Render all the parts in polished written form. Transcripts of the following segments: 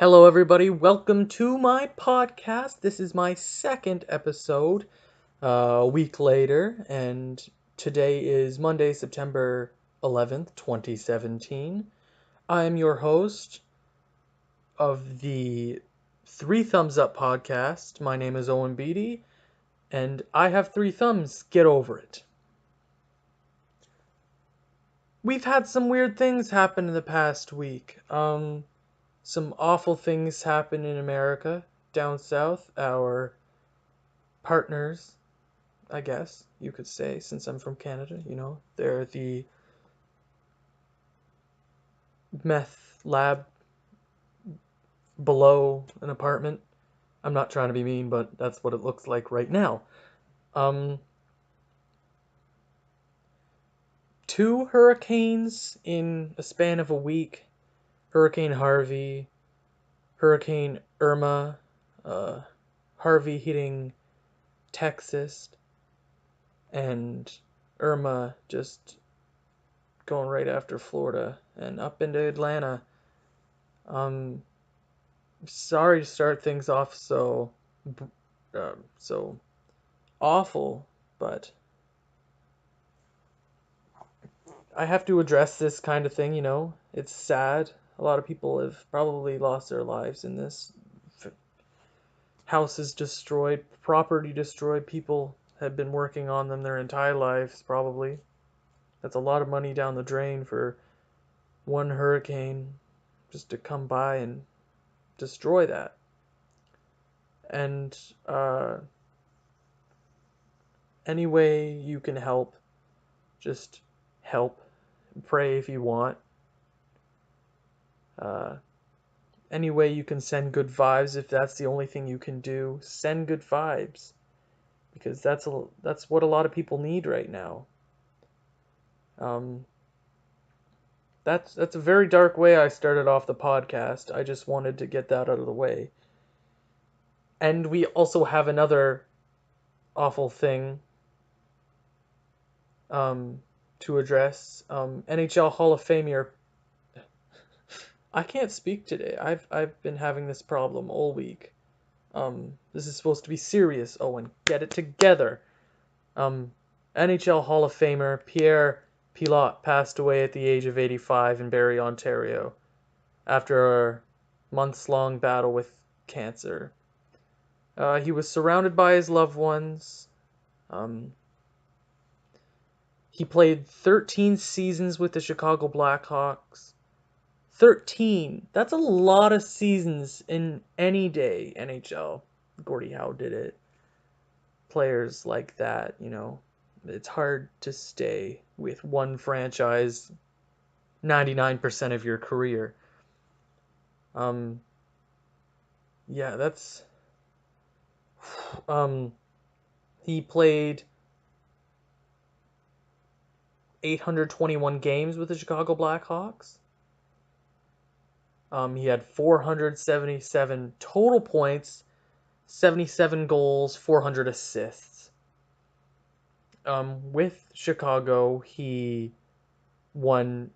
Hello, everybody. Welcome to my podcast. This is my second episode, a week later, and today is Monday, September 11th, 2017. I am your host of the Three Thumbs Up podcast. My name is Owen Beatty, and I have three thumbs. Get over it. We've had some weird things happen in the past week. Some awful things happen in America, down south. Our partners, I guess you could say, since I'm from Canada, they're the meth lab below an apartment. I'm not trying to be mean, but that's what it looks like right now. Um, Two hurricanes in a span of a week. Hurricane Harvey, Hurricane Irma, Harvey hitting Texas, and Irma just going right after Florida and up into Atlanta. Sorry to start things off so awful, but I have to address this kind of thing. It's sad. A lot of people have probably lost their lives in this. Houses destroyed, property destroyed. People have been working on them their entire lives, probably. That's a lot of money down the drain for one hurricane just to come by and destroy that. And any way you can help, just help. Pray if you want. Any way you can send good vibes, if that's the only thing you can do, send good vibes, because that's what a lot of people need right now. That's a very dark way I started off the podcast. I just wanted to get that out of the way. And we also have another awful thing to address. NHL Hall of Famer. I can't speak today. I've been having this problem all week. This is supposed to be serious, Owen. Get it together. NHL Hall of Famer Pierre Pilote passed away at the age of 85 in Barrie, Ontario, after a months-long battle with cancer. He was surrounded by his loved ones. He played 13 seasons with the Chicago Blackhawks. 13! That's a lot of seasons in any day, NHL. Gordie Howe did it. Players like that, it's hard to stay with one franchise 99% of your career. Yeah, that's... He played 821 games with the Chicago Blackhawks. He had 477 total points, 77 goals, 400 assists. With Chicago, he won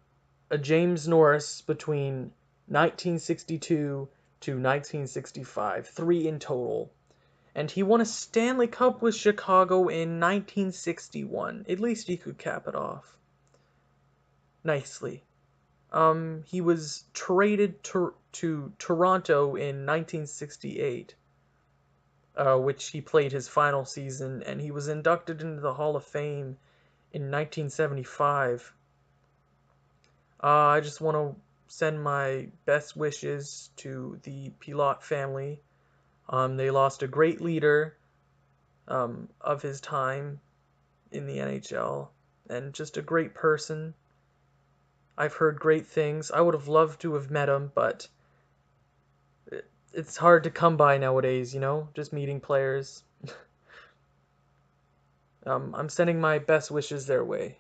a James Norris between 1962 to 1965, 3 in total. And he won a Stanley Cup with Chicago in 1961. At least he could cap it off nicely. He was traded to Toronto in 1968, which he played his final season, and he was inducted into the Hall of Fame in 1975. I just want to send my best wishes to the Pilote family. They lost a great leader of his time in the NHL, and just a great person. I've heard great things. I would have loved to have met him, but it's hard to come by nowadays, just meeting players. I'm sending my best wishes their way.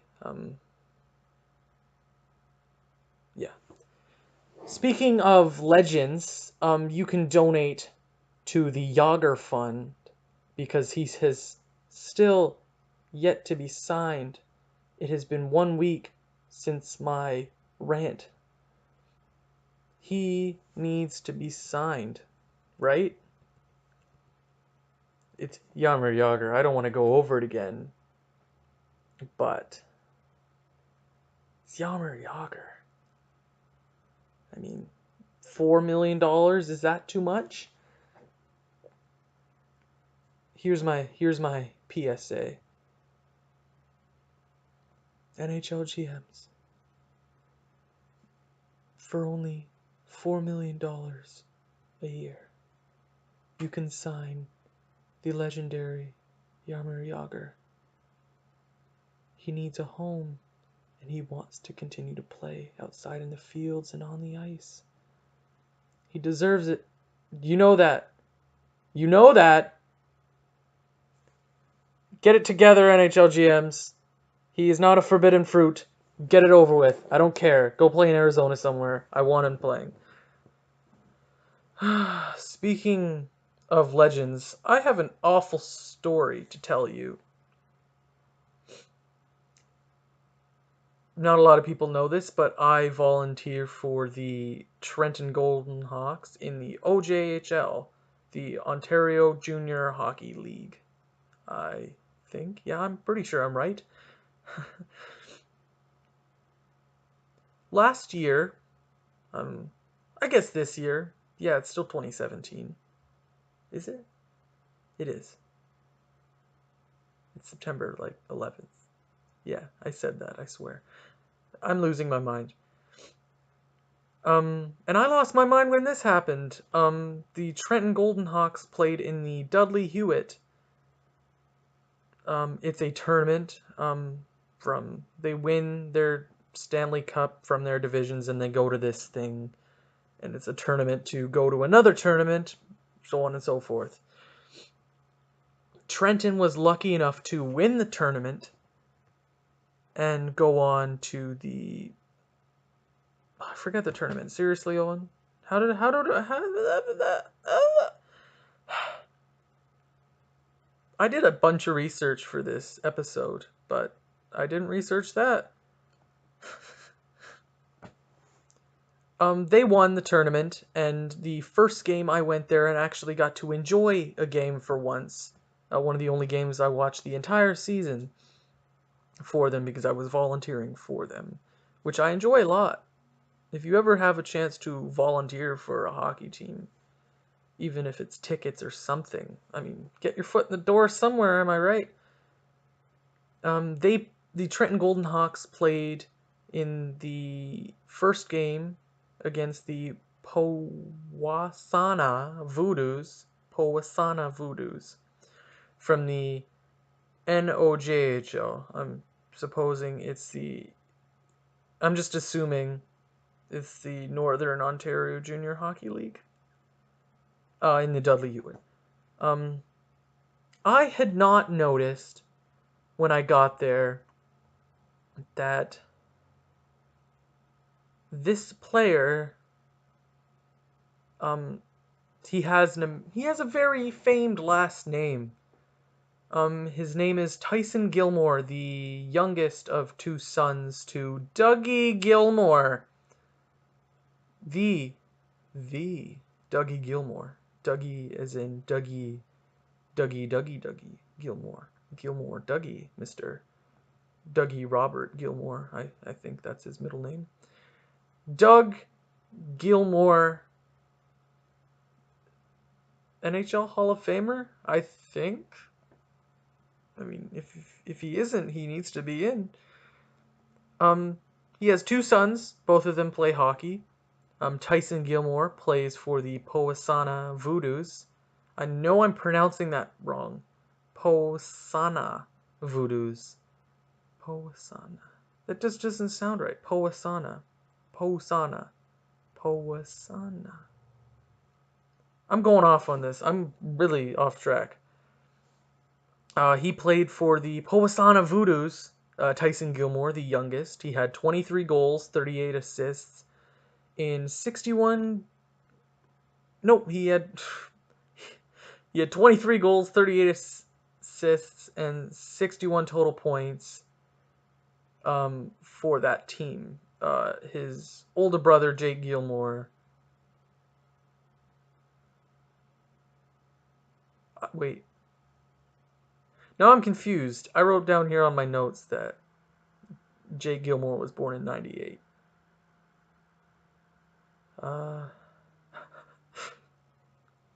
Yeah. Speaking of legends, you can donate to the Yager Fund because he has still yet to be signed. It has been 1 week since my rant. He needs to be signed, right? It's Jaromir Jagr. I don't want to go over it again, but it's Jaromir Jagr. I mean, $4 million, is that too much? Here's my PSA. NHL GMs. For only $4 million a year, you can sign the legendary Jaromir Jagr. He needs a home, and he wants to continue to play outside in the fields and on the ice. He deserves it. You know that. You know that. Get it together, NHL GMs. He is not a forbidden fruit. Get it over with. I don't care. Go play in Arizona somewhere. I want him playing. Speaking of legends, I have an awful story to tell you. Not a lot of people know this, but I volunteer for the Trenton Golden Hawks in the OJHL, the Ontario Junior Hockey League. I think. Yeah, I'm pretty sure I'm right. Last year, I guess this year, yeah, it's still 2017. Is it? It is. It's September, 11th. Yeah, I said that, I swear. I'm losing my mind. And I lost my mind when this happened. The Trenton Golden Hawks played in the Dudley Hewitt. It's a tournament. They win their Stanley Cup from their divisions and they go to this thing. And it's a tournament to go to another tournament, so on and so forth. Trenton was lucky enough to win the tournament and go on to the... I forget the tournament. Seriously, Owen? How did I did a bunch of research for this episode, but I didn't research that. They won the tournament, and the first game I went there and actually got to enjoy a game for once. One of the only games I watched the entire season for them because I was volunteering for them, which I enjoy a lot. If you ever have a chance to volunteer for a hockey team, even if it's tickets or something, I mean, get your foot in the door somewhere, am I right? The Trenton Golden Hawks played in the first game against the Powasana Voodoos from the NOJHL. I'm just assuming it's the Northern Ontario Junior Hockey League. In the Dudley Hewitt. I had not noticed when I got there that this player, he has a very famed last name. His name is Tyson Gilmour, the youngest of two sons to Dougie Gilmour. The Dougie Gilmour. Dougie as in Dougie Gilmour. Gilmour Dougie, Mr. Dougie Robert Gilmour. I think that's his middle name. Doug Gilmour, NHL Hall of Famer, I think. I mean, if he isn't, he needs to be in. He has two sons. Both of them play hockey. Tyson Gilmour plays for the Powasana Voodoos. I know I'm pronouncing that wrong. Powasana Voodoos. Powasana. That just doesn't sound right. Powasana. I'm going off on this. I'm really off track. He played for the Powasana Voodoos. Tyson Gilmour, the youngest. He had 23 goals, 38 assists in 61... Nope, he had 23 goals, 38 assists, and 61 total points for that team. His older brother, Jake Gilmour, Wait. Now I'm confused. I wrote down here on my notes that Jake Gilmour was born in 98.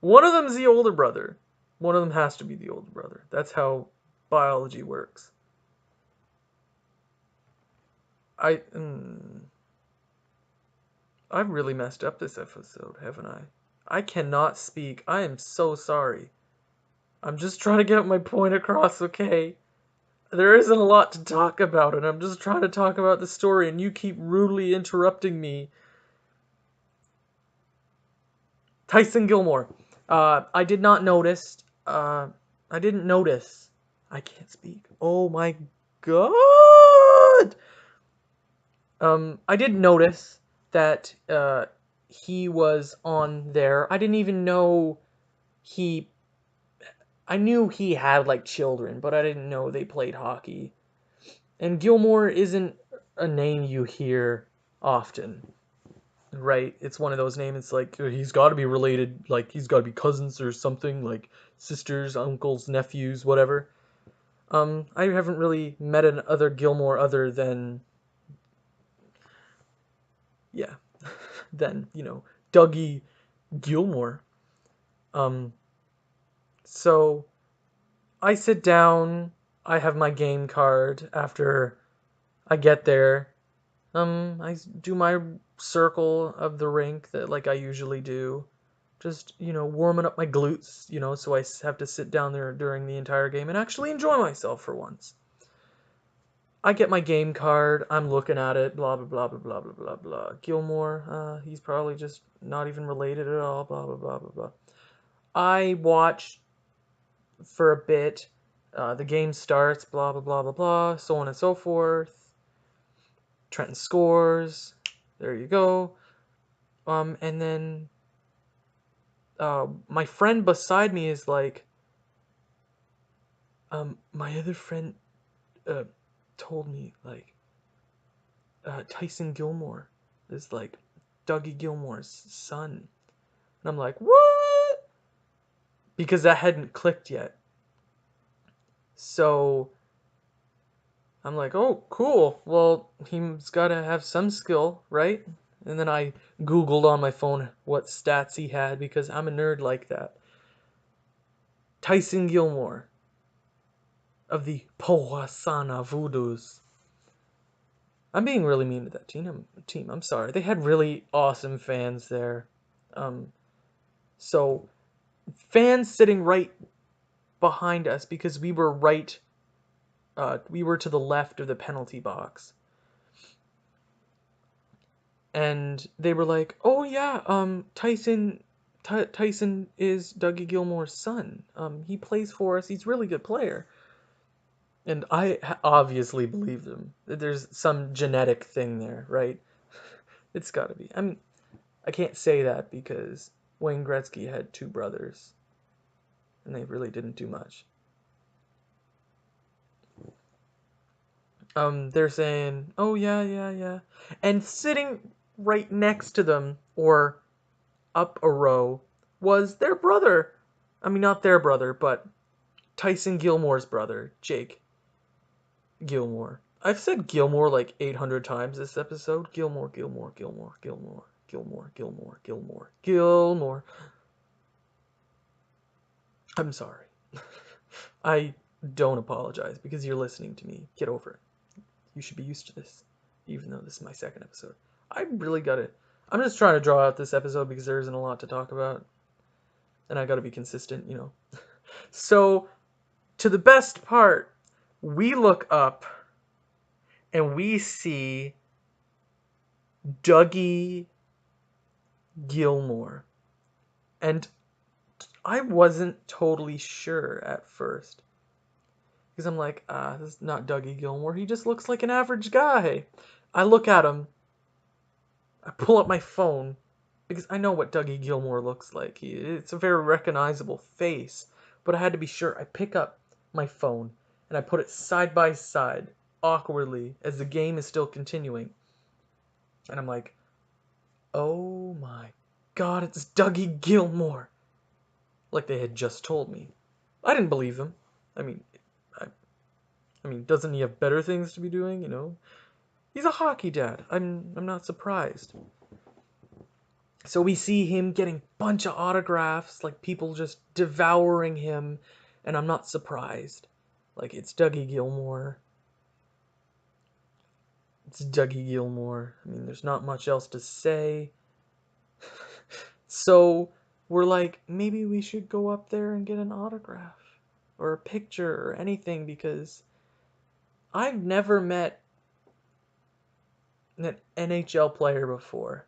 One of them's the older brother. One of them has to be the older brother. That's how biology works. I've really messed up this episode, haven't I? I cannot speak. I am so sorry. I'm just trying to get my point across, okay? There isn't a lot to talk about, and I'm just trying to talk about the story, and you keep rudely interrupting me. Tyson Gilmour. I did not notice. I didn't notice. I can't speak. Oh my god! I did notice that he was on there. I didn't even know he. I knew he had like children, but I didn't know they played hockey. And Gilmour isn't a name you hear often, right? It's one of those names. It's like he's got to be related, like he's got to be cousins or something, like sisters, uncles, nephews, whatever. I haven't really met another Gilmour other than, yeah, than Dougie Gilmour. So I sit down. I have my game card after I get there. I do my circle of the rink that like I usually do. Just, warming up my glutes, so I have to sit down there during the entire game and actually enjoy myself for once. I get my game card, I'm looking at it, blah, blah, blah, blah, blah, blah, blah, blah. Gilmour, he's probably just not even related at all, blah, blah, blah, blah, blah. I watch for a bit, the game starts, blah, blah, blah, blah, blah, so on and so forth. Trenton scores, there you go. And then my friend beside me is like, my other friend told me, like, Tyson Gilmour is, like, Dougie Gilmour's son. And I'm like, what? Because that hadn't clicked yet. So I'm like, oh, cool. Well, he's got to have some skill, right? And then I Googled on my phone what stats he had because I'm a nerd like that. Tyson Gilmour of the Powhasana Voodoos. I'm being really mean to that team. I'm sorry. They had really awesome fans there. So fans sitting right behind us because we were we were to the left of the penalty box. And they were like, "Oh yeah, Tyson is Dougie Gilmour's son. He plays for us. He's a really good player." And I obviously believe them. There's some genetic thing there, right? It's got to be. I can't say that because Wayne Gretzky had two brothers, and they really didn't do much. They're saying, "Oh yeah, yeah, yeah," and sitting right next to them or up a row was their brother. I mean, not their brother, but Tyson Gilmour's brother, Jake Gilmour. I've said Gilmour like 800 times this episode. Gilmour, Gilmour, Gilmour, Gilmour, Gilmour, Gilmour, Gilmour, Gilmour. I'm sorry. I don't apologize because you're listening to me. Get over it. You should be used to this, even though this is my second episode. I'm just trying to draw out this episode because there isn't a lot to talk about. And I gotta be consistent, So, to the best part, we look up and we see Dougie Gilmour. And I wasn't totally sure at first. Because I'm like, this is not Dougie Gilmour. He just looks like an average guy. I look at him. I pull up my phone. Because I know what Dougie Gilmour looks like. It's a very recognizable face. But I had to be sure. I pick up my phone. And I put it side by side. Awkwardly. As the game is still continuing. And I'm like, oh my god, it's Dougie Gilmour. Like they had just told me. I didn't believe him. I mean, I, I mean, doesn't he have better things to be doing? You know, he's a hockey dad. I'm not surprised. So we see him getting a bunch of autographs, like people just devouring him, and I'm not surprised. Like, it's Dougie Gilmour. It's Dougie Gilmour. I mean, there's not much else to say. So we're like, maybe we should go up there and get an autograph or a picture or anything, because I've never met an NHL player before.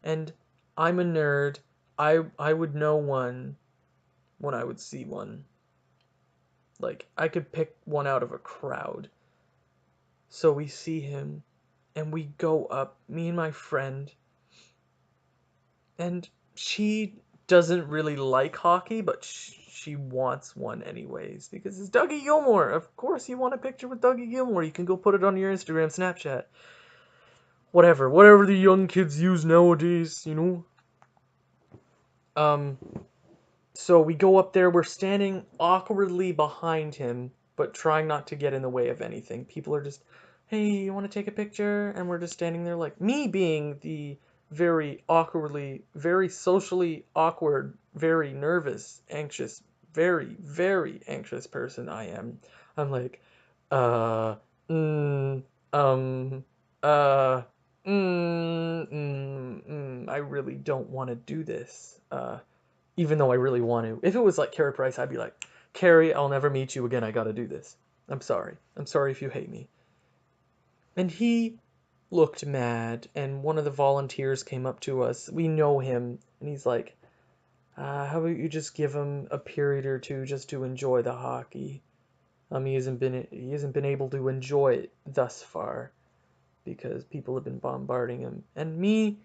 And I'm a nerd. I would know one when I would see one. Like, I could pick one out of a crowd. So we see him, and we go up, me and my friend, and she doesn't really like hockey, but she wants one anyways, because it's Dougie Gilmour. Of course you want a picture with Dougie Gilmour. You can go put it on your Instagram, Snapchat. Whatever the young kids use nowadays, you know? Um, So we go up there, we're standing awkwardly behind him, but trying not to get in the way of anything. People are just, hey, you want to take a picture? And we're just standing there, like, me being the very awkwardly, very socially awkward, very nervous, anxious, very, very anxious person I am. I'm like, uh, mm, um, uh, I really don't want to do this. Even though I really want to. If it was like Carey Price, I'd be like, Carey, I'll never meet you again. I gotta do this. I'm sorry. I'm sorry if you hate me. And he looked mad, and one of the volunteers came up to us. We know him, and he's like, how about you just give him a period or two just to enjoy the hockey? He hasn't been able to enjoy it thus far because people have been bombarding him. And me,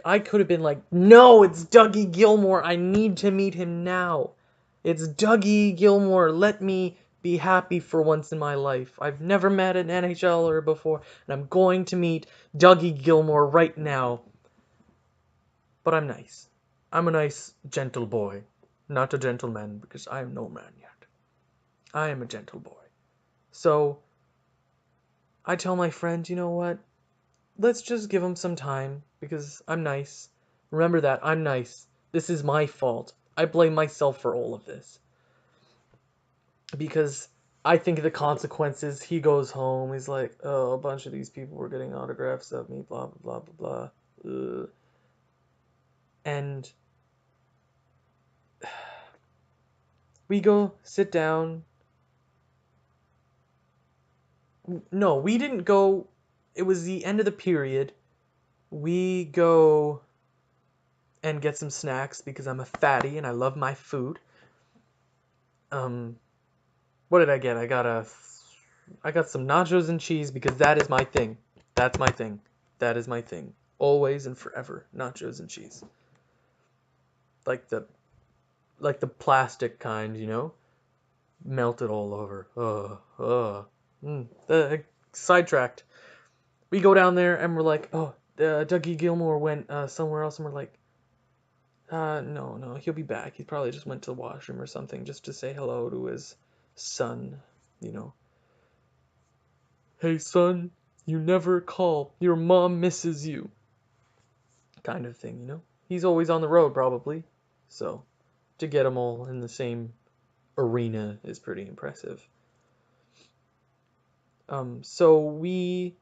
I could have been like, no, it's Dougie Gilmour. I need to meet him now. It's Dougie Gilmour. Let me be happy for once in my life. I've never met an NHLer before, and I'm going to meet Dougie Gilmour right now. But I'm nice. I'm a nice, gentle boy. Not a gentleman, because I am no man yet. I am a gentle boy. So, I tell my friend, you know what? Let's just give him some time, because I'm nice. Remember that, I'm nice. This is my fault. I blame myself for all of this. Because I think the consequences, he goes home, he's like, oh, a bunch of these people were getting autographs of me, blah, blah, blah, blah, blah. And we go sit down. No, we didn't go. It was the end of the period. We go and get some snacks because I'm a fatty and I love my food. What did I get? I got some nachos and cheese because that is my thing. That's my thing. That is my thing. Always and forever, nachos and cheese. Like the plastic kind, you know? Melted all over. Sidetracked. We go down there and we're like, oh, Dougie Gilmour went somewhere else, and we're like, no, he'll be back. He probably just went to the washroom or something just to say hello to his son, you know. Hey, son, you never call. Your mom misses you. Kind of thing, you know. He's always on the road, probably. So, to get them all in the same arena is pretty impressive. So we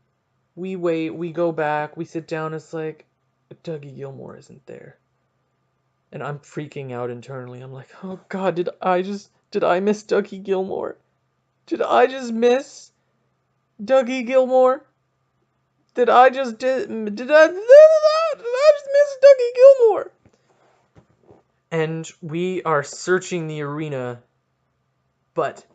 wait, we go back, we sit down, it's like, Dougie Gilmour isn't there. And I'm freaking out internally. I'm like, oh god, did I miss Dougie Gilmour? Did I just miss Dougie Gilmour? Did I just miss Dougie Gilmour? And we are searching the arena, but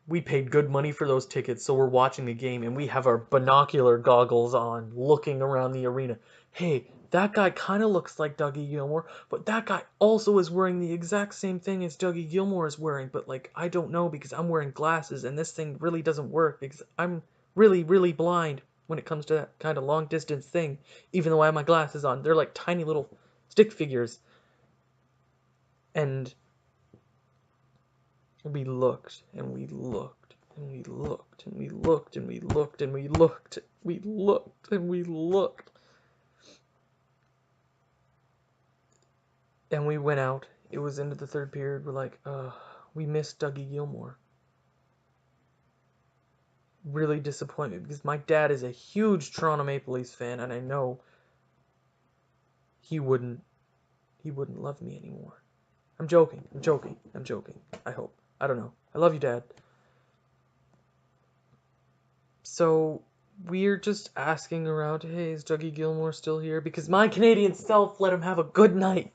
we paid good money for those tickets, so we're watching the game, and we have our binocular goggles on, looking around the arena. Hey, that guy kind of looks like Dougie Gilmour, but that guy also is wearing the exact same thing as Dougie Gilmour is wearing, but, like, I don't know because I'm wearing glasses, and this thing really doesn't work because I'm really, really blind when it comes to that kind of long-distance thing, even though I have my glasses on. They're like tiny little stick figures. And And we looked, and we looked, and we looked, and we looked, and we looked, and we looked, we looked, and we looked. And we went out. It was into the third period. We're like, we missed Dougie Gilmour. Really disappointed because my dad is a huge Toronto Maple Leafs fan, and I know he wouldn't love me anymore. I'm joking. I hope. I don't know. I love you, Dad. So we're just asking around, hey, is Dougie Gilmour still here? Because my Canadian self let him have a good night.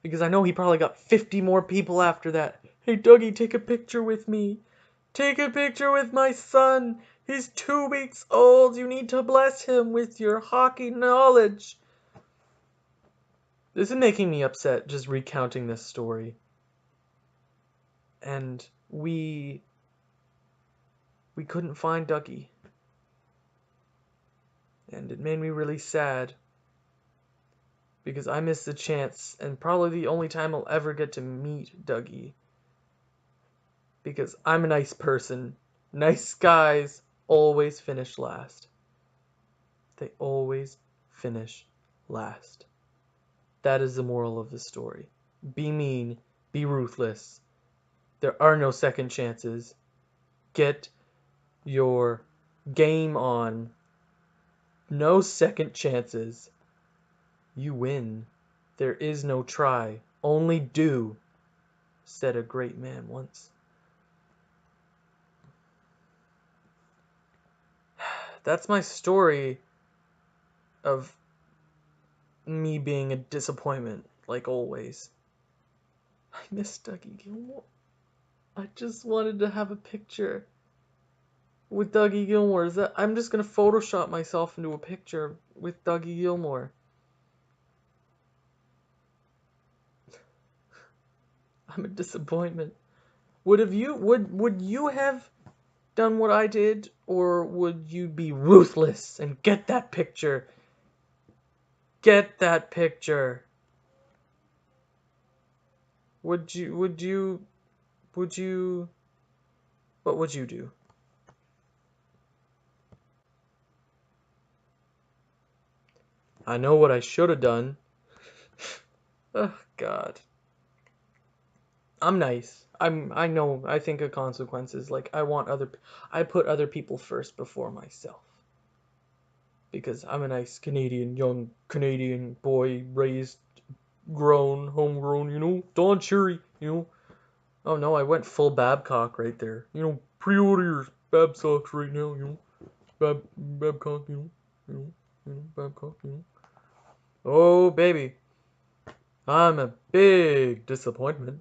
Because I know he probably got 50 more people after that. Hey, Dougie, take a picture with me. Take a picture with my son. He's 2 weeks old. You need to bless him with your hockey knowledge. This is making me upset just recounting this story. And we couldn't find Dougie. And it made me really sad. Because I missed the chance, and probably the only time I'll ever get to meet Dougie. Because I'm a nice person. Nice guys always finish last. They always finish last. That is the moral of the story. Be mean. Be ruthless. There are no second chances. Get your game on. No second chances. You win. There is no try. Only do, said a great man once. That's my story of me being a disappointment, like always. I miss Dougie Gilmour. I just wanted to have a picture with Dougie Gilmour. I'm just gonna Photoshop myself into a picture with Dougie Gilmour. I'm a disappointment. Would you have done what I did, or would you be ruthless and get that picture? Get that picture. What would you do? I know what I should have done. Oh God. I'm nice. I know. I think of consequences. Like I put other people first before myself. Because I'm a nice young Canadian boy, raised, homegrown, Don Cherry, Oh no, I went full Babcock right there. Pre-order your Babsocks right now, Babcock, Babcock, Oh baby, I'm a big disappointment.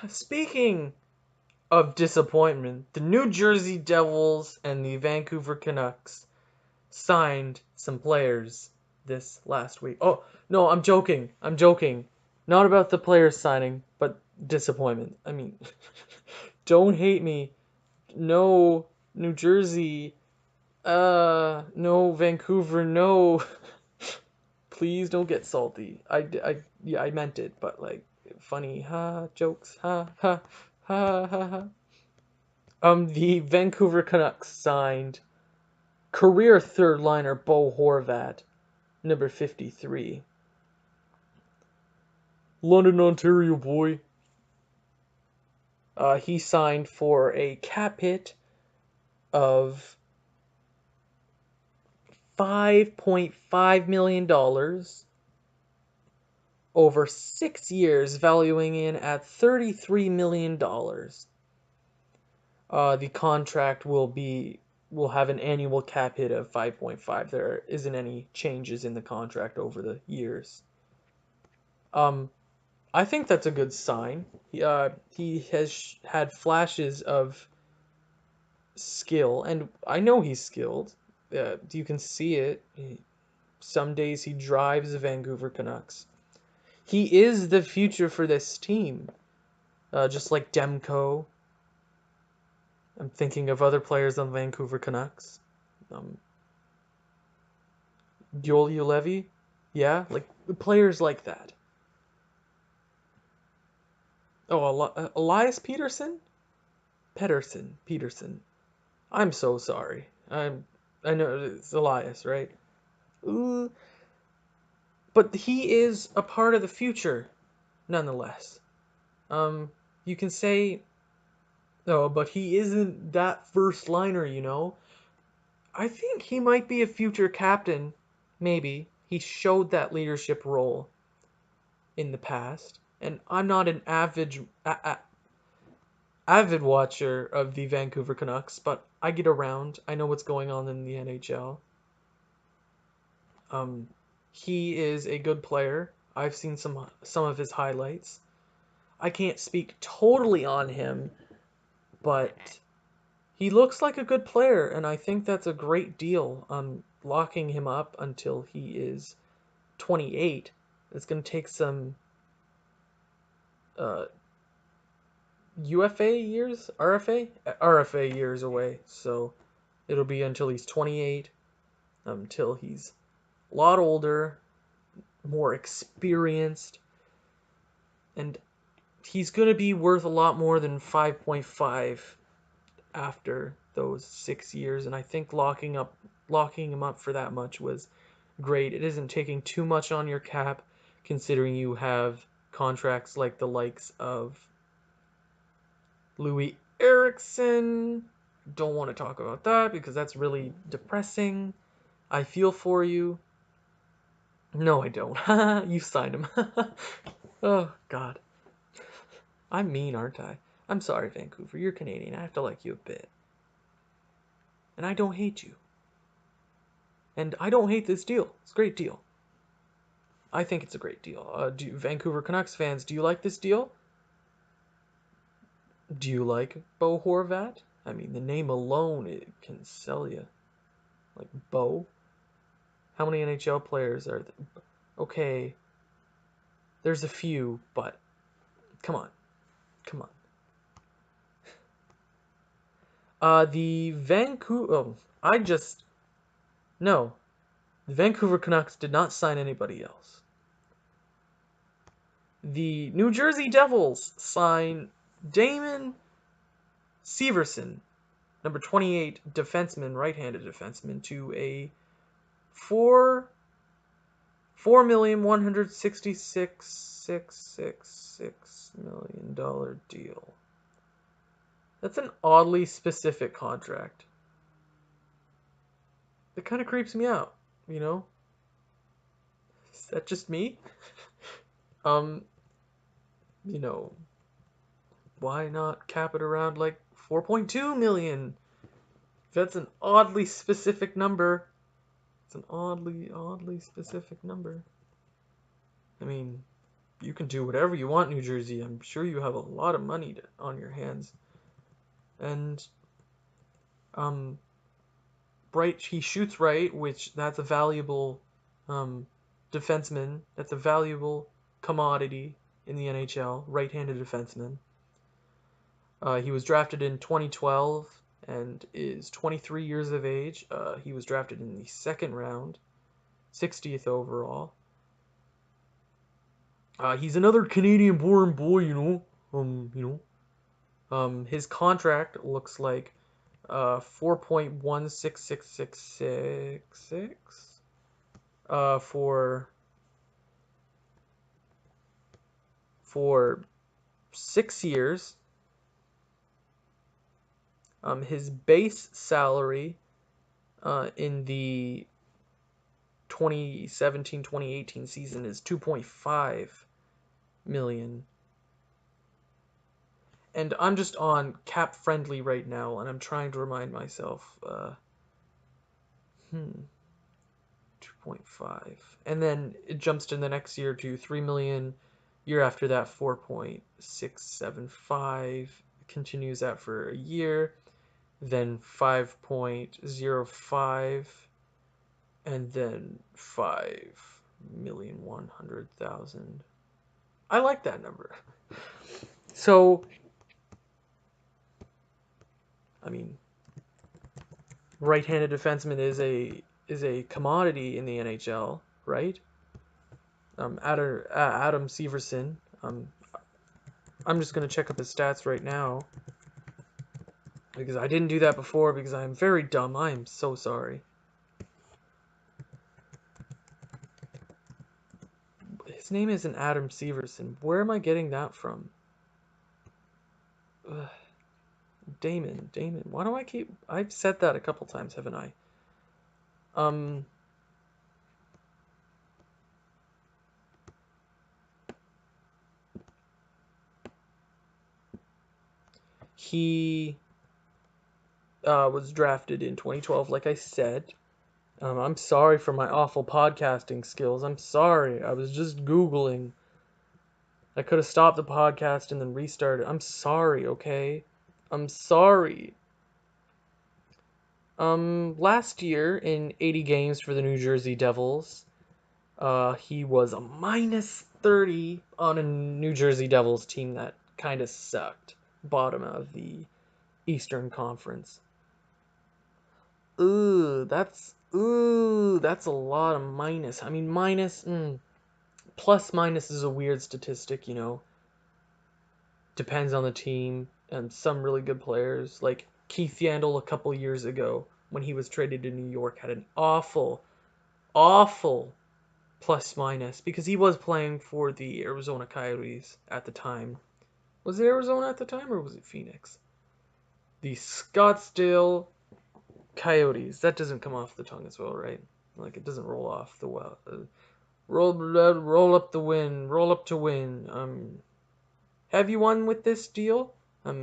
Speaking of disappointment, the New Jersey Devils and the Vancouver Canucks signed some players this last week. Oh, no, I'm joking. Not about the players signing, but disappointment. I mean, don't hate me. No, New Jersey. No, Vancouver, no. Please don't get salty. Yeah, I meant it, but like, funny, jokes, ha. The Vancouver Canucks signed career third liner Bo Horvat, number 53. London, Ontario boy. He signed for a cap hit of $5.5 million over 6 years, valuing in at $33 million. The contract will have an annual cap hit of 5.5. There isn't any changes in the contract over the years. I think that's a good sign. He has had flashes of skill, and I know he's skilled. You can see it. Some days he drives the Vancouver Canucks. He is the future for this team, just like Demko. I'm thinking of other players on Vancouver Canucks. Yoli Levy, yeah, like players like that. Oh, Elias Peterson? Peterson. I'm so sorry. I know it's Elias, right? Ooh, but he is a part of the future, nonetheless. Um, you can say, oh, but he isn't that first liner, you know? I think he might be a future captain, maybe. He showed that leadership role in the past, and I'm not an avid watcher of the Vancouver Canucks, but I get around. I know what's going on in the NHL. Um, he is a good player. I've seen some of his highlights. I can't speak totally on him, but he looks like a good player, and I think that's a great deal. Locking him up until he is 28. It's going to take some uh, UFA years, RFA years away. So it'll be until he's 28, until he's a lot older, more experienced, and he's going to be worth a lot more than 5.5 after those 6 years. And I think locking him up for that much was great. It isn't taking too much on your cap, considering you have contracts like the likes of Louis Eriksson. Don't want to talk about that because that's really depressing. I feel for you. No, I don't. You signed him. Oh, God. I'm mean, aren't I? I'm sorry, Vancouver. You're Canadian. I have to like you a bit. And I don't hate you. And I don't hate this deal. It's a great deal. I think it's a great deal. Vancouver Canucks fans, do you like this deal? Do you like Bo Horvat? I mean, the name alone, it can sell you. Like, Bo? How many NHL players are there? Okay, there's a few, but come on. Come on. The Vancouver... Oh, I just... No. The Vancouver Canucks did not sign anybody else. The New Jersey Devils sign Damon Severson, number 28 defenseman, right-handed defenseman, to a $4,166,666 deal. That's an oddly specific contract. It kind of creeps me out, you know? Is that just me? You know, why not cap it around like 4.2 million? That's an oddly specific number. It's an oddly specific number. I mean, you can do whatever you want, New Jersey. I'm sure you have a lot of money on your hands. And, right, he shoots right, which that's a valuable, defenseman. That's a valuable commodity in the NHL, right-handed defenseman. He was drafted in 2012 and is 23 years of age. He was drafted in the second round, 60th overall. He's another Canadian-born boy, his contract looks like 4.16666 for 6 years. His base salary in the 2017-2018 season is 2.5 million. And I'm just on cap friendly right now, and I'm trying to remind myself 2.5. And then it jumps to the next year to 3 million. Year after that, 4.675. Continues that for a year. Then 5.05. And then 5,100,000. I like that number. So, I mean, right-handed defenseman is a commodity in the NHL, right? Adam Severson, I'm just going to check up his stats right now. Because I didn't do that before because I'm very dumb. I am so sorry. His name isn't Adam Severson. Where am I getting that from? Ugh. Damon. Why do I keep... I've said that a couple times, haven't I? He was drafted in 2012, like I said. I'm sorry for my awful podcasting skills. I'm sorry. I was just Googling. I could have stopped the podcast and then restarted. I'm sorry, okay? I'm sorry. Last year in 80 games for the New Jersey Devils, he was a minus 30 on a New Jersey Devils team that kind of sucked. Bottom of the Eastern Conference. That's a lot of minus. I mean, plus minus is a weird statistic, you know. Depends on the team and some really good players. Like Keith Yandle a couple years ago when he was traded to New York had an awful plus minus because he was playing for the Arizona Coyotes at the time. Was it Arizona at the time or was it Phoenix? The Scottsdale Coyotes. That doesn't come off the tongue as well, right? Like it doesn't roll off the well. Roll up the win. Roll up to win. Have you won with this deal?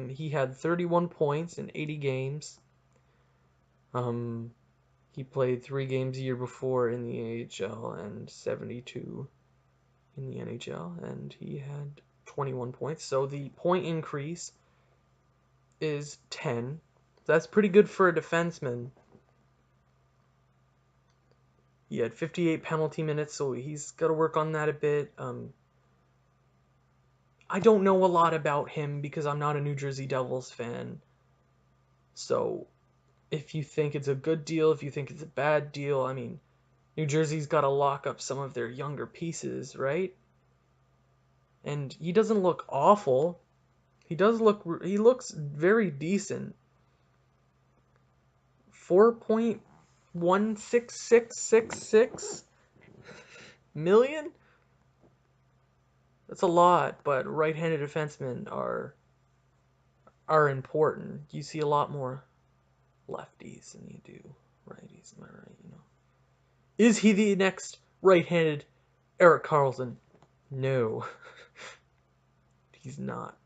He had 31 points in 80 games. He played 3 games a year before in the AHL and 72 in the NHL, and he had 21 points. So the point increase is 10. That's pretty good for a defenseman. He had 58 penalty minutes, so he's got to work on that a bit. I don't know a lot about him because I'm not a New Jersey Devils fan. So if you think it's a good deal, if you think it's a bad deal, I mean, New Jersey's got to lock up some of their younger pieces, right? And he doesn't look awful. He looks very decent. 4.16666 million? That's a lot, but right-handed defensemen are important. You see a lot more lefties than you do righties, am I right? You know. Is he the next right-handed Erik Karlsson? No. He's not.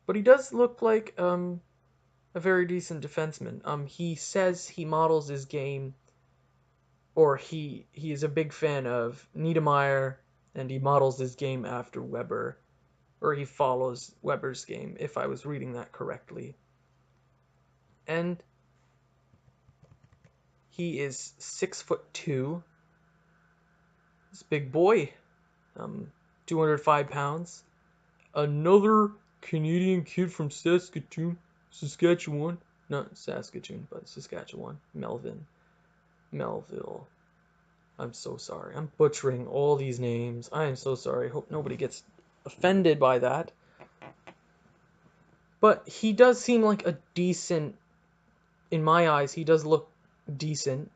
But he does look like a very decent defenseman. He says he models his game, or he is a big fan of Niedermayer, and he models his game after Weber, or he follows Weber's game, if I was reading that correctly. And he is 6'2". This big boy, 205 pounds. Another Canadian kid from Saskatchewan. Not Saskatoon, but Saskatchewan. Melville. I'm so sorry. I'm butchering all these names. I am so sorry. Hope nobody gets offended by that. But he does seem like a decent, in my eyes, he does look decent.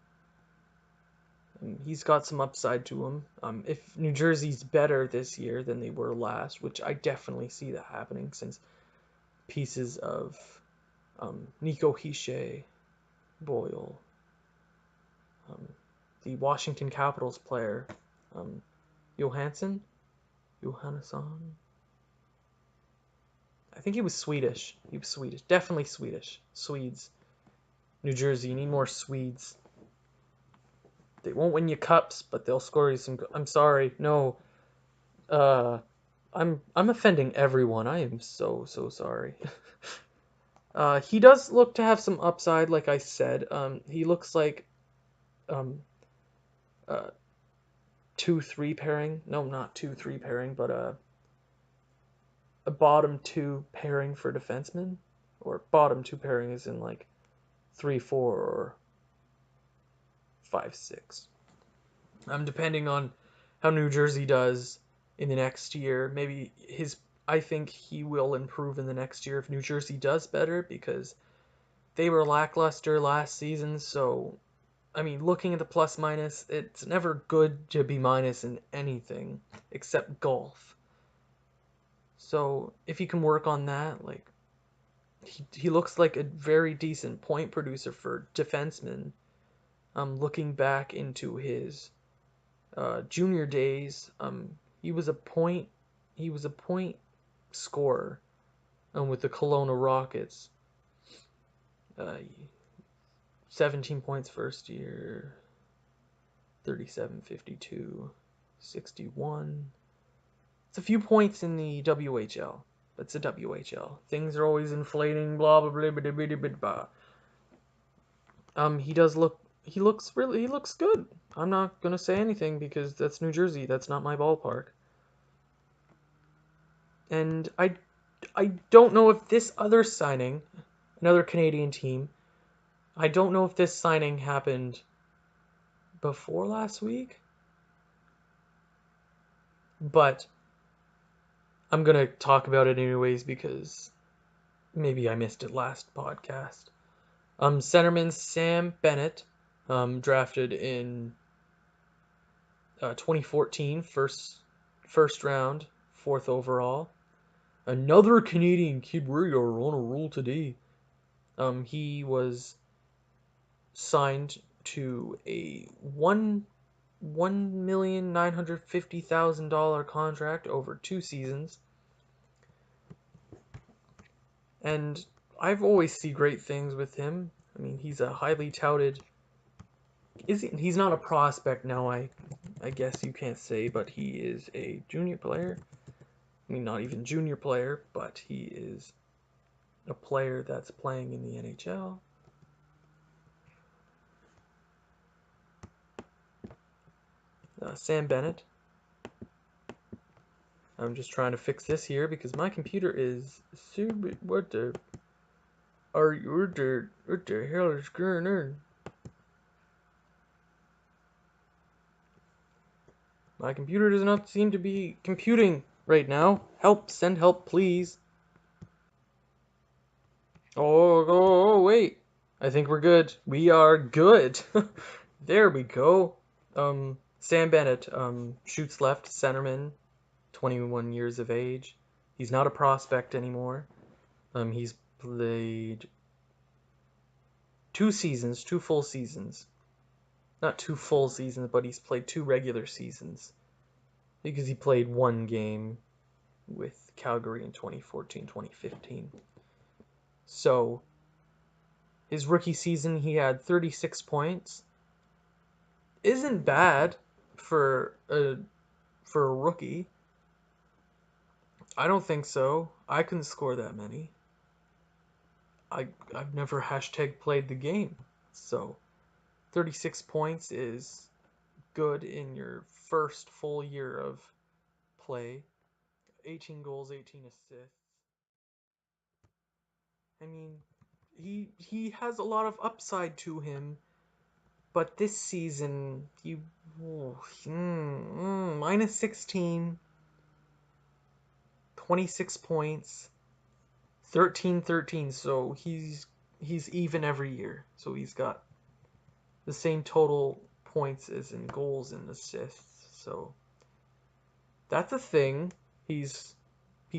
He's got some upside to him. If New Jersey's better this year than they were last, which I definitely see that happening since pieces of Nico Hischier, Boyle, the Washington Capitals player, Johansson? I think he was Swedish. Definitely Swedish. Swedes. New Jersey, you need more Swedes. They won't win you cups, but they'll score you some. I'm sorry, no. I'm offending everyone. I am so sorry. He does look to have some upside, like I said. He looks like 2-3 pairing. No, not 2-3 pairing, but a bottom 2 pairing for defensemen, or bottom 2 pairing is in like 3-4 or 5-6. Depending on how New Jersey does in the next year, maybe I think he will improve in the next year if New Jersey does better, because they were lackluster last season. So, I mean, looking at the plus minus, it's never good to be minus in anything except golf. So, if he can work on that, like, he looks like a very decent point producer for defenseman. Looking back into his junior days, he was a point he was a point scorer with the Kelowna Rockets. Uh, 17 points first year, 37, 52, 61. It's a few points in the WHL. It's a WHL. Things are always inflating, blah blah blah blah blah blah blah. He looks good. I'm not gonna say anything because that's New Jersey. That's not my ballpark. And I don't know if this other signing, another Canadian team, I don't know if this signing happened before last week, but I'm gonna talk about it anyways because maybe I missed it last podcast. Centerman Sam Bennett, drafted in 2014, first round, 4th overall. Another Canadian kid. We are on a roll today. He was signed to a $1,950,000 contract over 2 seasons, and I've always seen great things with him. I mean, he's a highly touted. He's not a prospect now. I guess you can't say, but he is a junior player. I mean, not even junior player, but he is a player that's playing in the NHL. Sam Bennett. I'm just trying to fix this here because my computer is super. What the hell is going on? My computer does not seem to be computing right now. Help, send help, please. Oh, wait. I think we're good. We are good. There we go. Sam Bennett, shoots left, centerman, 21 years of age. He's not a prospect anymore. He's played 2 seasons, 2 full seasons. Not 2 full seasons, but he's played 2 regular seasons. Because he played 1 game with Calgary in 2014, 2015. So, his rookie season, he had 36 points. Isn't bad for a rookie. I don't think so. I couldn't score that many. I've never #played the game. So, 36 points is good in your first full year of play. 18 goals, 18 assists. I mean, he has a lot of upside to him, but this season minus 16, 26 points, 13-13. So he's even every year. So he's got the same total points as in goals and assists. So that's a thing. He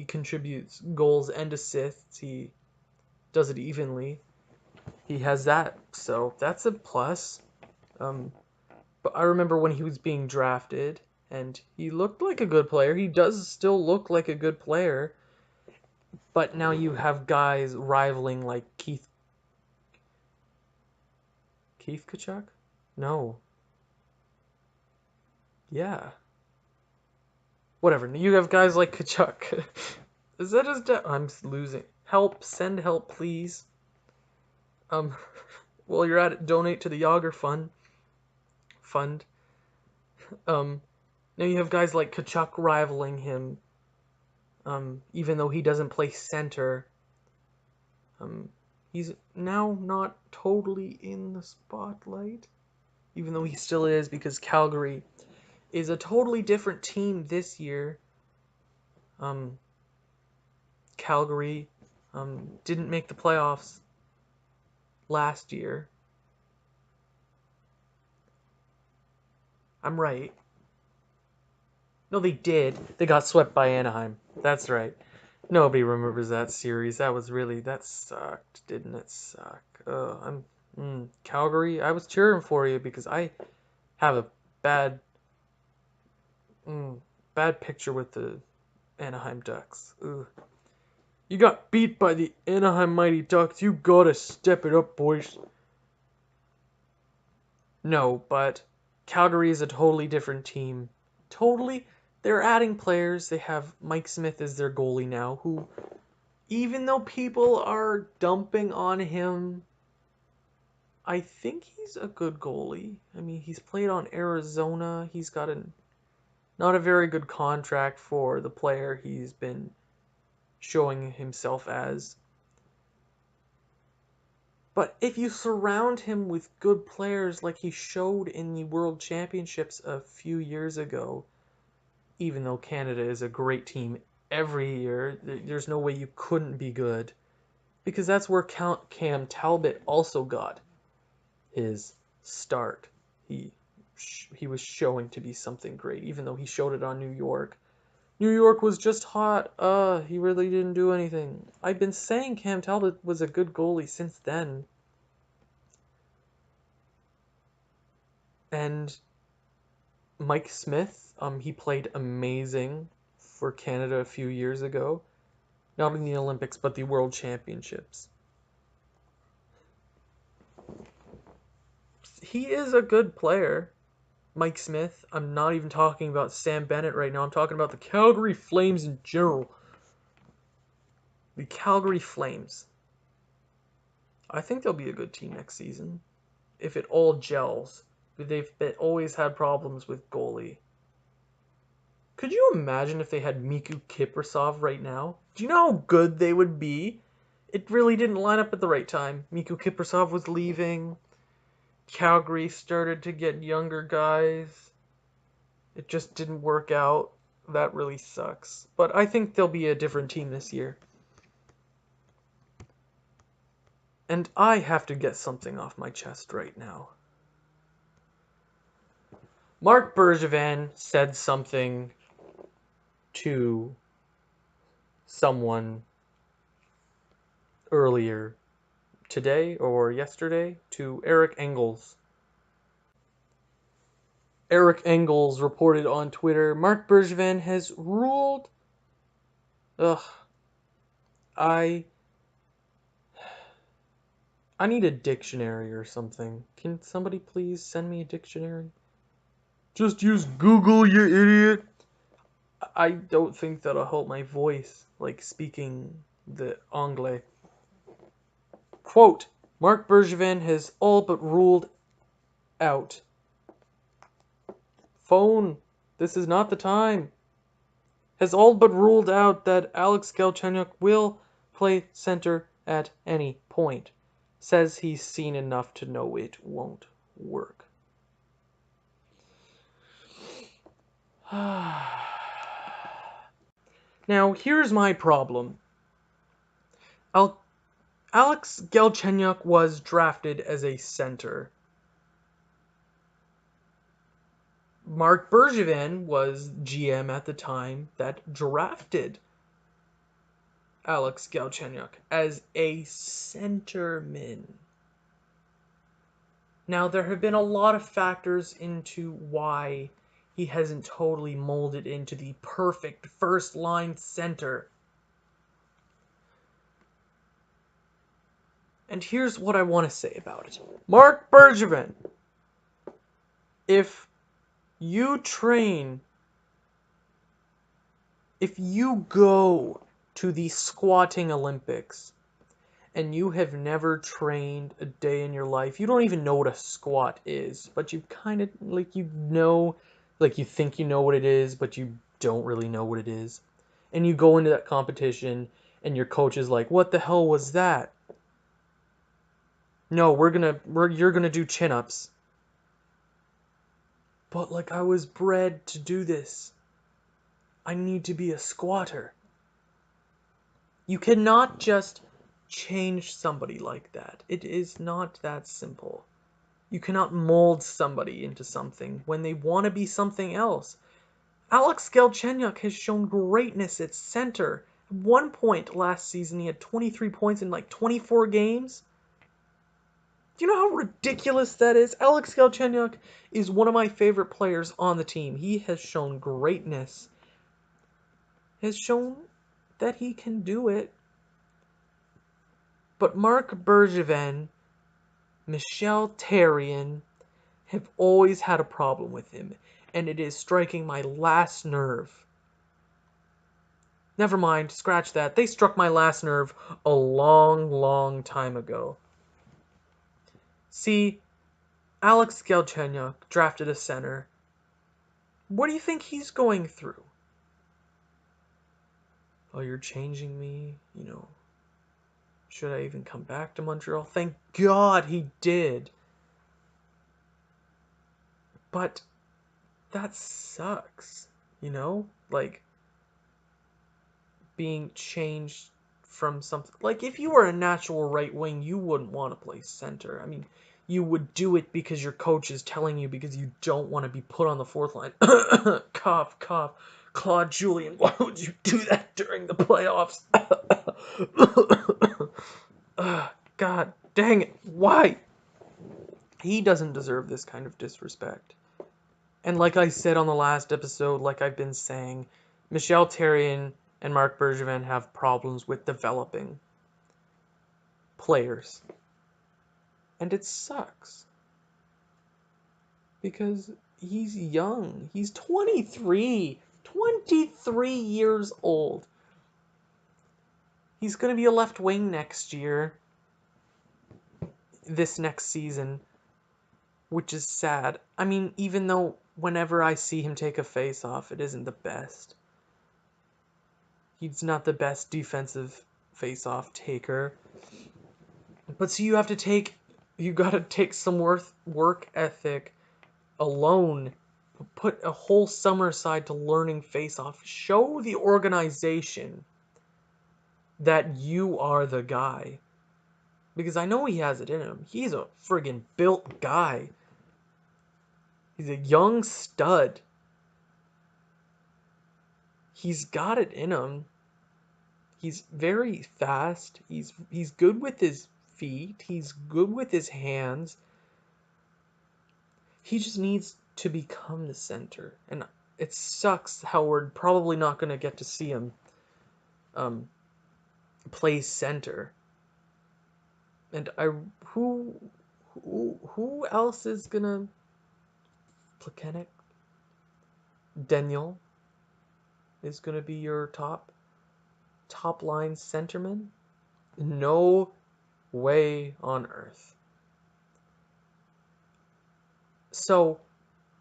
contributes goals and assists. He does it evenly. He has that, so that's a plus. But I remember when he was being drafted, and he looked like a good player. He does still look like a good player. But now you have guys rivaling like Keith Kachuk? No. Yeah. Whatever. You have guys like Kachuk. Is that his I'm losing. Help, send help, please. While you're at it, donate to the Yager Fund. Now you have guys like Kachuk rivaling him. Even though he doesn't play center. He's now not totally in the spotlight. Even though he still is, because Calgary is a totally different team this year. Calgary didn't make the playoffs last year. I'm right. No, they did. They got swept by Anaheim. That's right. Nobody remembers that series. That sucked, didn't it suck? Calgary, I was cheering for you because I have a bad, bad picture with the Anaheim Ducks. Ugh. You got beat by the Anaheim Mighty Ducks. You gotta step it up, boys. No, but Calgary is a totally different team. Totally. They're adding players. They have Mike Smith as their goalie now, who, even though people are dumping on him, I think he's a good goalie. I mean, he's played on Arizona. He's got not a very good contract for the player he's been showing himself as. But if you surround him with good players like he showed in the World Championships a few years ago, even though Canada is a great team every year, there's no way you couldn't be good. Because that's where Cam Talbot also got his start. He was showing to be something great, even though he showed it on New York. New York was just hot. He really didn't do anything. I've been saying Cam Talbot was a good goalie since then. And Mike Smith, he played amazing for Canada a few years ago. Not in the Olympics, but the World Championships. He is a good player, Mike Smith. I'm not even talking about Sam Bennett right now. I'm talking about the Calgary Flames in general. The Calgary Flames. I think they'll be a good team next season if it all gels. They've always had problems with goalie. Could you imagine if they had Miku Kiprasov right now? Do you know how good they would be? It really didn't line up at the right time. Miku Kiprasov was leaving. Calgary started to get younger guys. It just didn't work out. That really sucks. But I think they'll be a different team this year. And I have to get something off my chest right now. Marc Bergevin said something to someone earlier today or yesterday to Eric Engels. Eric Engels reported on Twitter, Marc Bergevin has ruled... I need a dictionary or something. Can somebody please send me a dictionary? Just use Google, you idiot! I don't think that'll help my voice, like speaking the Anglais. Quote, Marc Bergevin has all but ruled out. Phone, this is not the time. Has all but ruled out that Alex Galchenyuk will play center at any point. Says he's seen enough to know it won't work. Now, here's my problem. Alex Galchenyuk was drafted as a center. Marc Bergevin was GM at the time that drafted Alex Galchenyuk as a centerman. Now, there have been a lot of factors into why he hasn't totally molded into the perfect first-line center. And here's what I want to say about it. Marc Bergevin, if you go to the squatting Olympics and you have never trained a day in your life, you don't even know what a squat is, but you kind of, you think you know what it is, but you don't really know what it is. And you go into that competition and your coach is like, what the hell was that? No, you're gonna do chin-ups. But I was bred to do this. I need to be a squatter. You cannot just change somebody like that. It is not that simple. You cannot mold somebody into something when they want to be something else. Alex Galchenyuk has shown greatness at center. At one point last season, he had 23 points in like 24 games. Do you know how ridiculous that is? Alex Galchenyuk is one of my favorite players on the team. He has shown greatness. Has shown that he can do it. But Marc Bergevin, Michel Therrien have always had a problem with him, and it is striking my last nerve. Never mind, scratch that. They struck my last nerve a long, long time ago. See, Alex Galchenyuk drafted a center. What do you think he's going through? Oh, you're changing me, Should I even come back to Montreal? Thank God he did. But that sucks, Like, being changed from something. Like, if you were a natural right wing, you wouldn't want to play center. I mean, you would do it because your coach is telling you because you don't want to be put on the fourth line. Cough, cough. Claude Julien, why would you do that during the playoffs? God dang it. Why? He doesn't deserve this kind of disrespect. And like I said on the last episode, like I've been saying, Michel Therrien and Marc Bergevin have problems with developing players. And it sucks. Because he's young. He's 23. 23 years old. He's going to be a left wing next year. This next season. Which is sad. I mean, even though whenever I see him take a face off, it isn't the best. He's not the best defensive face-off taker. But so you gotta take some work ethic alone. Put a whole summer aside to learning face-off. Show the organization that you are the guy. Because I know he has it in him. He's a friggin' built guy. He's a young stud. He's got it in him. He's very fast. He's good with his feet. He's good with his hands. He just needs to become the center. And it sucks how we're probably not going to get to see him play center. And who else is going to Plekanec? Daniel is going to be your top line centerman? No way on earth. So,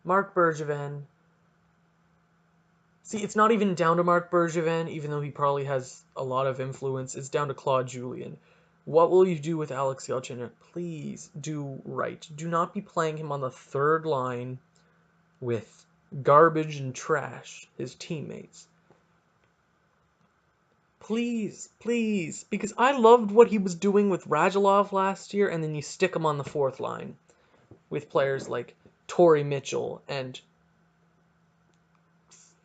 Marc Bergevin. See, it's not even down to Marc Bergevin, even though he probably has a lot of influence. It's down to Claude Julien. What will you do with Alex Galchenyuk? Please do right. Do not be playing him on the third line with garbage and trash, his teammates. Please, please. Because I loved what he was doing with Radulov last year, and then you stick him on the fourth line with players like Torrey Mitchell and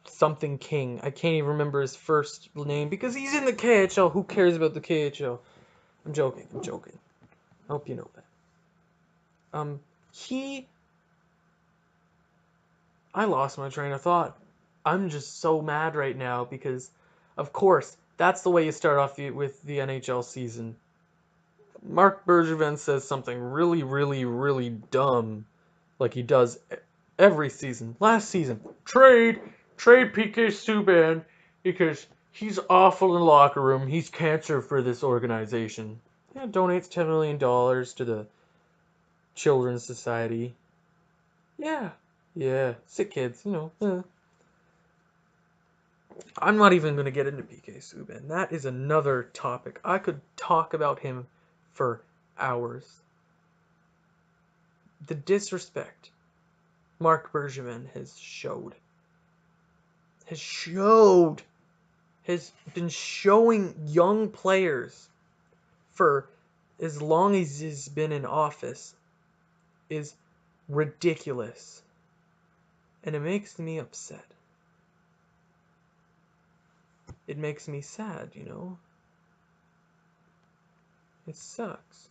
something King. I can't even remember his first name because he's in the KHL. Who cares about the KHL? I'm joking. I hope you know that. I lost my train of thought. I'm just so mad right now because, of course, that's the way you start off with the NHL season. Marc Bergevin says something really, really, really dumb, like he does every season. Last season, trade PK Subban because he's awful in the locker room. He's cancer for this organization. Yeah, donates $10 million to the Children's Society. Yeah, sick kids, I'm not even going to get into PK Subban. That is another topic. I could talk about him for hours. The disrespect Marc Bergevin has showed. has been showing young players for as long as he's been in office is ridiculous. And it makes me upset. It makes me sad, you know? It sucks.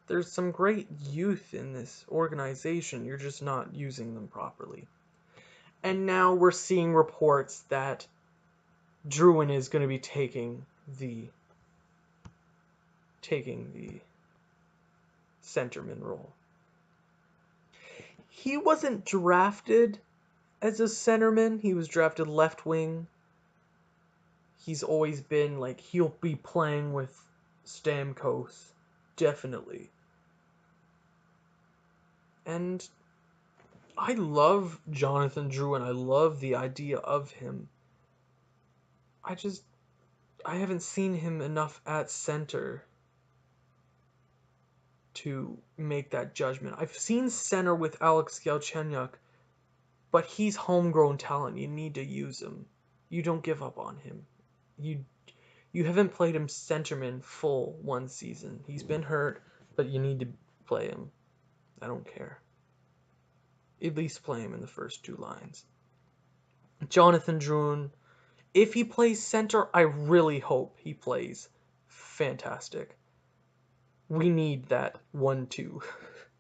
There's some great youth in this organization, you're just not using them properly. And now we're seeing reports that Drouin is going to be taking the centerman role. He wasn't drafted as a centerman, he was drafted left wing. He's always been like, he'll be playing with Stamkos, definitely. And I love Jonathan Drouin, I love the idea of him. I haven't seen him enough at center to make that judgment. I've seen center with Alex Galchenyuk, but he's homegrown talent. You need to use him. You don't give up on him. You haven't played him centerman full one season. He's been hurt, but you need to play him. I don't care. At least play him in the first two lines. Jonathan Drouin, if he plays center, I really hope he plays fantastic. We need that 1-2.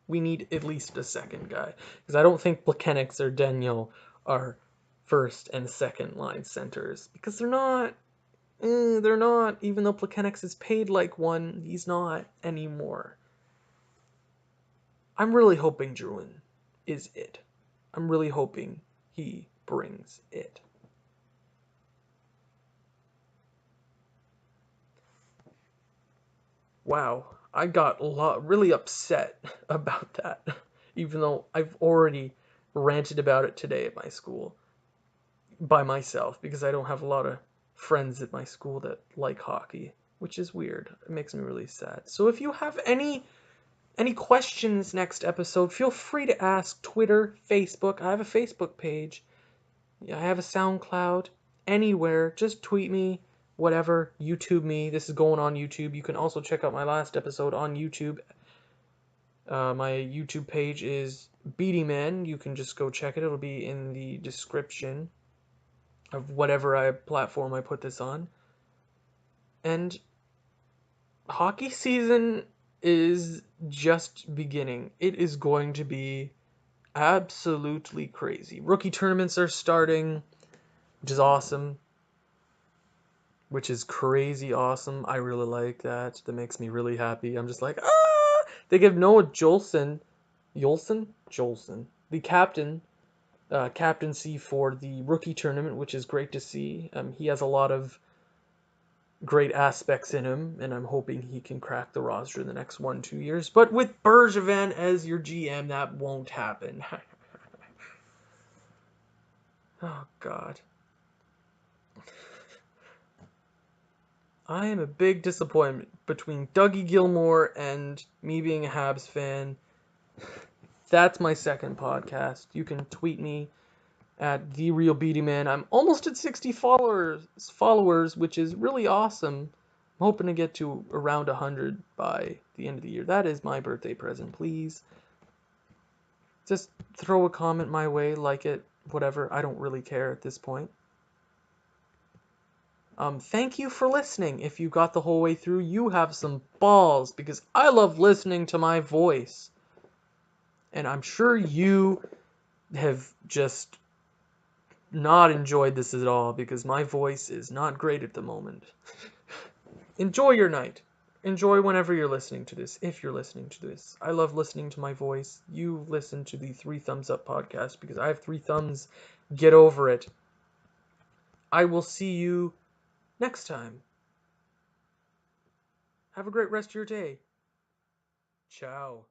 We need at least a second guy. Because I don't think Galchenyuk or Daniel are first and second line centers. Because they're not. Even though Galchenyuk is paid like one, he's not anymore. I'm really hoping Drouin is it. I'm really hoping he brings it. Wow, I got really upset about that, even though I've already ranted about it today at my school by myself because I don't have a lot of friends at my school that like hockey, which is weird. It makes me really sad. So if you have any questions next episode, feel free to ask. Twitter, Facebook. I have a Facebook page. I have a SoundCloud. Anywhere, just tweet me. Whatever, YouTube me. This is going on YouTube. You can also check out my last episode on YouTube. My YouTube page is Beatty Man. You can just go check it. It'll be in the description of whatever platform I put this on. And hockey season is just beginning. It is going to be absolutely crazy. Rookie tournaments are starting, which is awesome. Which is crazy awesome. I really like that. That makes me really happy. I'm just like, ah! They give Noah Jolson, the captaincy for the rookie tournament, which is great to see. He has a lot of great aspects in him, and I'm hoping he can crack the roster in the next 1-2 years. But with Bergevin as your GM, that won't happen. Oh, God. I am a big disappointment between Dougie Gilmour and me being a Habs fan. That's my second podcast. You can tweet me at TheRealBeautyMan. I'm almost at 60 followers, which is really awesome. I'm hoping to get to around 100 by the end of the year. That is my birthday present, please. Just throw a comment my way, like it, whatever. I don't really care at this point. Thank you for listening. If you got the whole way through, you have some balls, because I love listening to my voice. And I'm sure you have just not enjoyed this at all, because my voice is not great at the moment. Enjoy your night. Enjoy whenever you're listening to this, if you're listening to this. I love listening to my voice. You listen to the 3 Thumbs Up podcast, because I have 3 thumbs. Get over it. I will see you next time. Have a great rest of your day. Ciao.